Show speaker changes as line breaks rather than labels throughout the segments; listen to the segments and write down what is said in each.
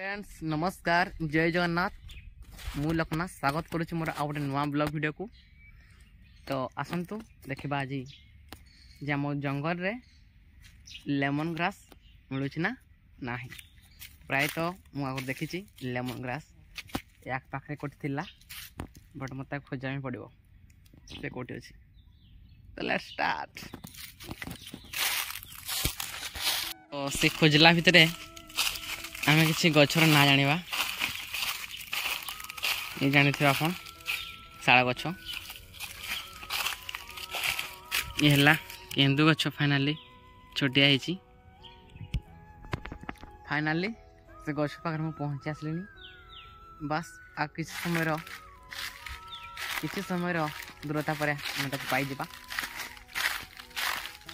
Friends नमस्कार जय जगन्नाथ मु लखना स्वागत करुच्ची मोर आ गए नुआ ब्लॉग वीडियो को। तो आसतु देखा आज जे आम जंगल रे लेमन ग्रास मिलूँ ना ना प्रायतः मुझे देखी लेमन ग्रास एक पाखे कौटी बट मत खोजा पड़ो से कौटी अच्छी। तो लेट्स स्टार्ट। तो से खोजला भितर आम कि गचर ना जाना ये जानी थे आप शाल गछ ये है केंदु गछ फाइनाली छोटिया ही फाइनाली से गछ पाखे मुझे पहुँची आसली बस आ किसी समय दूरता पर पाई जा।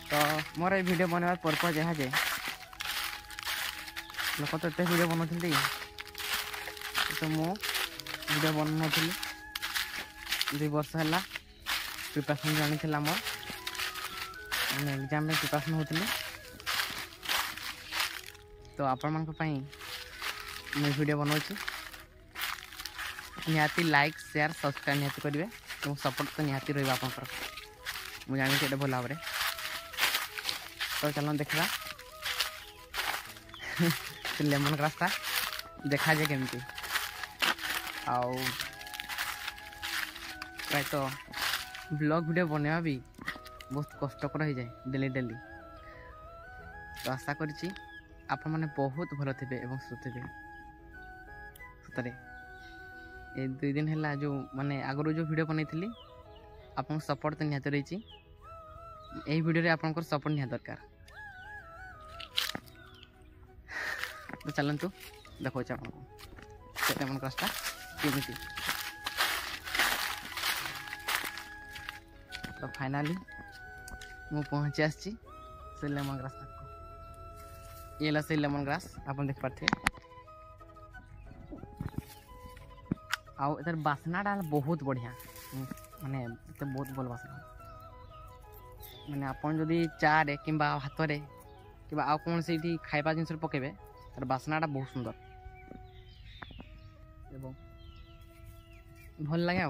तो मोर ये वीडियो बनवार पर्पज यह जे लोक तो एत वीडियो बनाती तो मु वीडियो बना 2 वर्ष है प्रिपरेशन जानी मोर मैंने एग्जाम में प्रिपरेशन होती। तो आपण मान मुझे वीडियो बनाऊँ निहाती लाइक शेयर सब्सक्राइब निहाती करेंगे तो सपोर्ट तो निहाती रहा आप मुझे जानी भल भाव। तो चलो देखा लेमन ग्रास टा देखा जाए केमती प्राय तो ब्लॉग वीडियो बनवा भी बहुत कष्टकर हो जाए डेली डेली। तो आशा करी आपण मैंने बहुत भल थे और सुथे सतरे ये 2 दिन है जो माने आगु जो वीडियो बनई आप सपोर्ट तो निहत रही यही वीडियो आप सपोर्ट निहा दरकार। तो चलतु देखो आपको लेमन ग्रासटा केमी। तो फाइनाली मु पहुँची आसी से लेमन ग्रास तक ये से लेमन ग्रास आप देख पारे आर बासनाटा बहुत बढ़िया माने बहुत भल बासना माने आपन जदि चा रे कि हाथ रे कि आउ कौन से खाइबा जिनस पकेबे तार बासनाटा बहुत सुंदर एवं भल लगे आ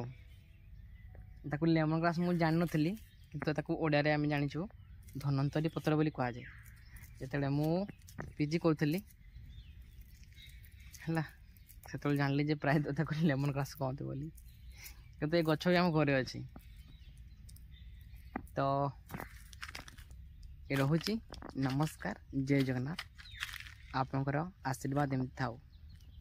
लेमन ग्रास मुझे जान नी कि ओडिया आम जाचु धनंतरी पत्र बोली कह जाए। जो मु पीजी करी से जानली प्राय लेमन ग्रास कहते बोली कि ये गछ भी आम घर अच्छी। तो ये रोची नमस्कार जय जगन्नाथ आपंकर आशीर्वाद एमती था।